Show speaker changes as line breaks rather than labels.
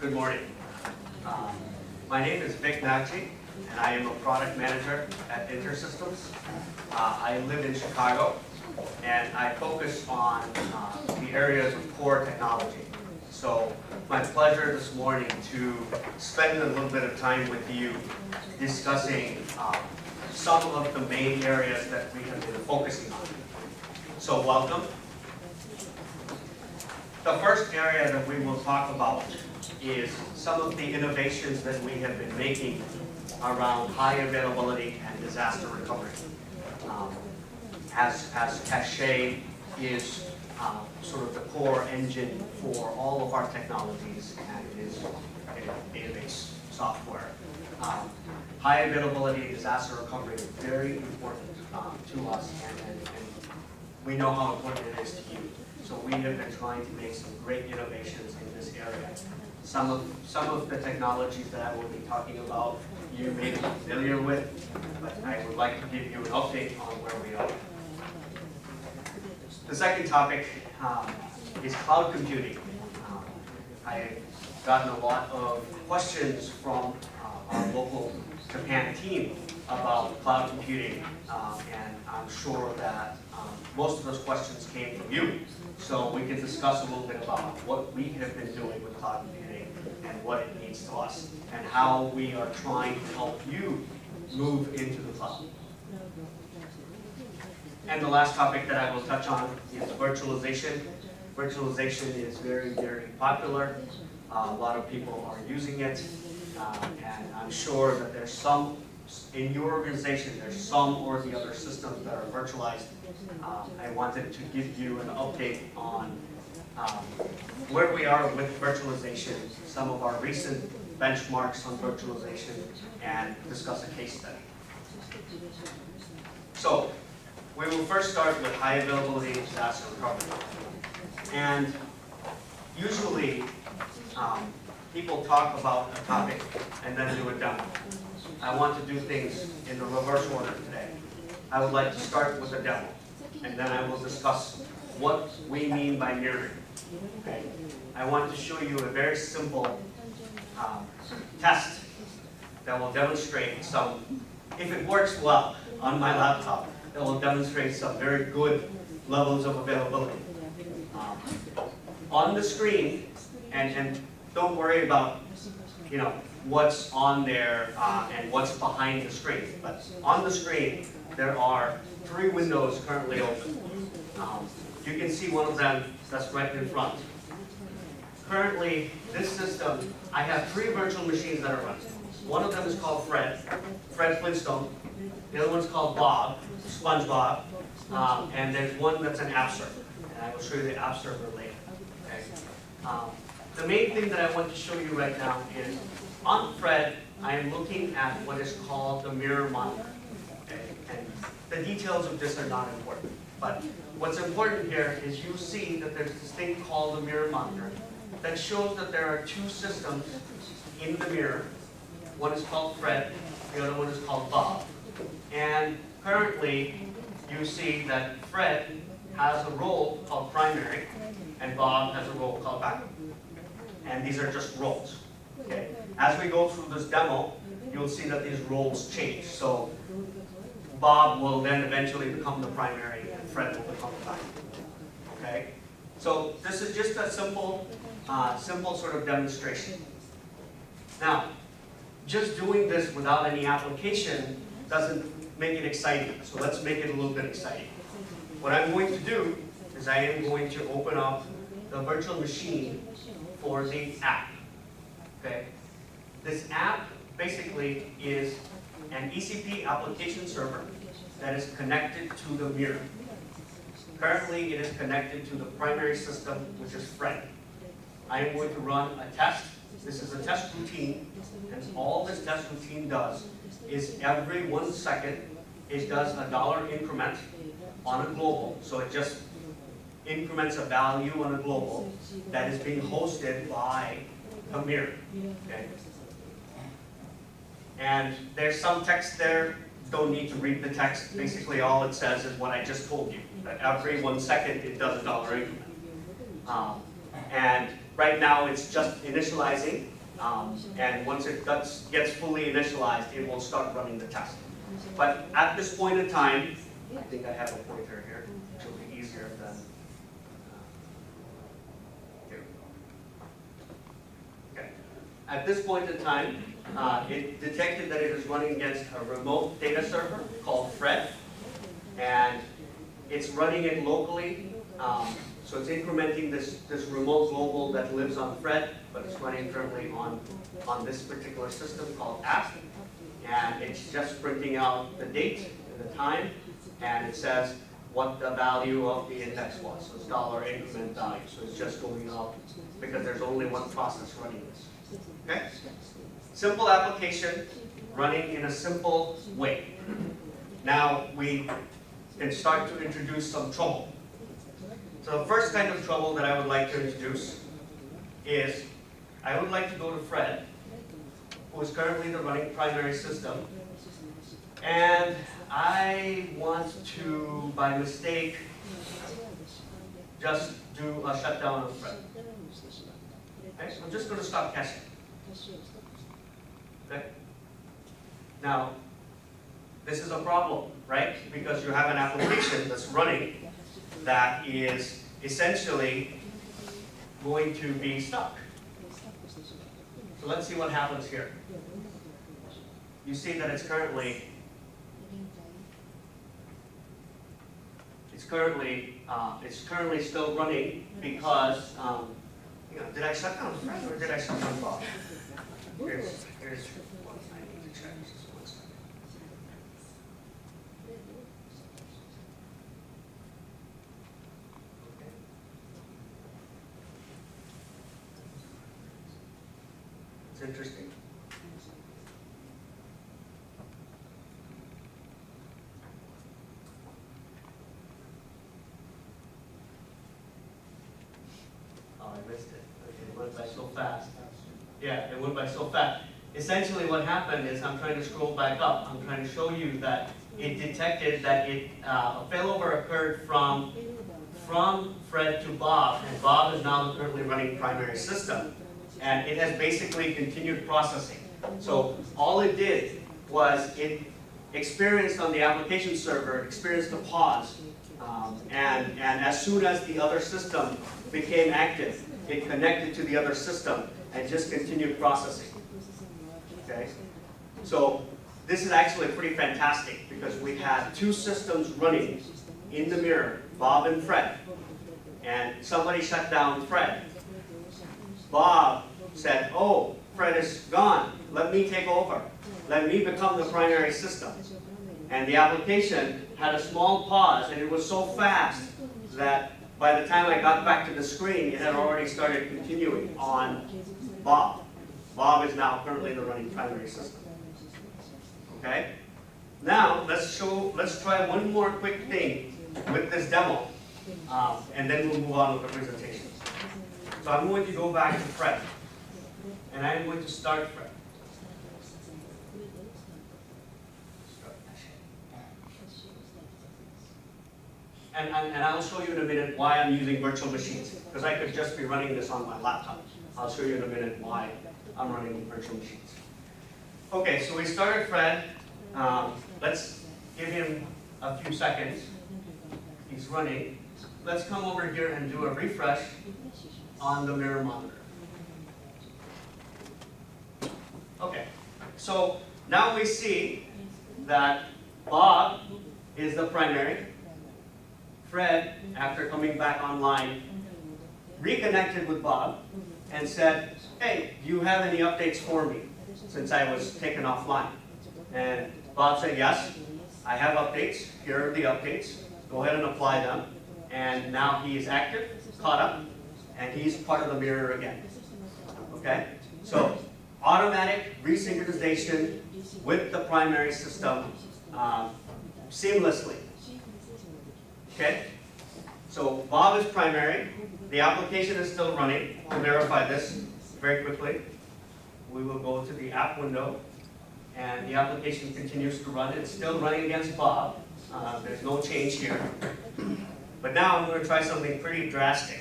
Good morning. My name is Vic Nagy, and I am a product manager at InterSystems. I live in Chicago, and I focus on the areas of core technology. So my pleasure this morning to spend a little bit of time with you discussing some of the main areas that we have been focusing on. So welcome. The first area that we will talk about is some of the innovations that we have been making around high availability and disaster recovery. As Cache is sort of the core engine for all of our technologies and it is a database software. High availability and disaster recovery is very important to us, and we know how important it is to you. So we have been trying to make some great innovations in this area. Some of the technologies that I will be talking about you may be familiar with, but I would like to give you an update on where we are. The second topic is cloud computing. I've gotten a lot of questions from our local Japan team about cloud computing, and I'm sure that most of those questions came from you. So we can discuss a little bit about what we have been doing with cloud computing and what it means to us, and how we are trying to help you move into the cloud. And the last topic that I will touch on is virtualization. Virtualization is very, very popular. A lot of people are using it, and I'm sure that there's some in your organization, there's some or the other systems that are virtualized. I wanted to give you an update on where we are with virtualization, some of our recent benchmarks on virtualization, and discuss a case study. So we will first start with high availability and disaster recovery. And usually people talk about a topic and then do a demo. I want to do things in the reverse order today. I would like to start with a demo, and then I will discuss what we mean by mirroring. Okay? I want to show you a very simple test that will demonstrate some, if it works well on my laptop, that will demonstrate some very good levels of availability. On the screen, and don't worry about, what's on there and what's behind the screen. But on the screen, there are 3 windows currently open. You can see one of them that's right in front. Currently, this system, I have 3 virtual machines that are running. One of them is called Fred Flintstone. The other one's called Bob, SpongeBob. And there's one that's an app server. And I will show you the app server later. Okay? The main thing that I want to show you right now is on Fred, I am looking at what is called the mirror monitor. Okay? And the details of this are not important. But what's important here is you see that there's this thing called the mirror monitor that shows that there are 2 systems in the mirror. One is called Fred, the other one is called Bob. And currently, you see that Fred has a role called primary, and Bob has a role called backup. And these are just roles. Okay? As we go through this demo, you'll see that these roles change. So Bob will then eventually become the primary, and Fred will become the backup. Okay? So this is just a simple sort of demonstration. Now, just doing this without any application doesn't make it exciting. So let's make it a little bit exciting. What I'm going to do is I am going to open up the virtual machine for the app. Okay? This app basically is an ECP application server that is connected to the mirror. Currently, it is connected to the primary system, which is Fred. I am going to run a test. This is a test routine, and all this test routine does is every 1 second, it does a $1 increment on a global. So it just increments a value on a global that is being hosted by a mirror. Okay? And there's some text there. Don't need to read the text. Basically, all it says is what I just told you. That every 1 second, it does a $1 increment. And right now it's just initializing, and once it gets fully initialized, it will start running the test. But at this point in time, I think I have a pointer here, which will be easier than, here we go. Okay. At this point in time, it detected that it is running against a remote data server called Fred, and it's running it locally. So it's incrementing this remote global that lives on Fred, but it's running currently on this particular system called app. And it's just printing out the date and the time, and it says what the value of the index was. So it's dollar increment value. So it's just going out because there's only one process running this. Okay? Simple application running in a simple way. Now we can start to introduce some trouble. So the first kind of trouble that I would like to introduce is I would like to go to Fred, who is currently the running primary system, and I want to, by mistake, just do a shutdown of Fred. Okay, so I'm just going to stop caching. Okay? Now, this is a problem, right? Because you have an application that's running that is essentially going to be stuck. So let's see what happens here. You see that it's currently still running because did I shut down Fred or did I shut down Bob? Here's what I need to check. Just 1 second. Okay. It's interesting. Oh, I missed it. Okay, it went by so fast. Yeah, it went by so fast. Essentially what happened is, I'm trying to scroll back up, I'm trying to show you that it detected that a failover occurred from Fred to Bob, and Bob is now currently running primary system. And it has basically continued processing. So all it did was it experienced on the application server, experienced a pause, and as soon as the other system became active, it connected to the other system and just continued processing. Okay? So this is actually pretty fantastic because we had two systems running in the mirror, Bob and Fred. And somebody shut down Fred. Bob said, oh, Fred is gone. Let me take over. Let me become the primary system. And the application had a small pause, and it was so fast that by the time I got back to the screen, it had already started continuing on Bob. Bob is now currently the running primary system. Okay? Now, let's try one more quick thing with this demo, and then we'll move on with the presentation. So I'm going to go back to Fred, and I'm going to start Fred. And I'll show you in a minute why I'm using virtual machines, because I could just be running this on my laptop. I'll show you in a minute why I'm running virtual machines. Okay, so we started Fred. Let's give him a few seconds. He's running. Let's come over here and do a refresh on the mirror monitor. Okay, so now we see that Bob is the primary. Fred, after coming back online, reconnected with Bob and said, hey, do you have any updates for me since I was taken offline? And Bob said, yes, I have updates. Here are the updates. Go ahead and apply them. And now he is active, caught up, and he's part of the mirror again. Okay? So automatic resynchronization with the primary system seamlessly. Okay? So Bob is primary. The application is still running. To verify this very quickly, we will go to the app window, and the application continues to run. It's still running against Bob. There's no change here. But now I'm going to try something pretty drastic.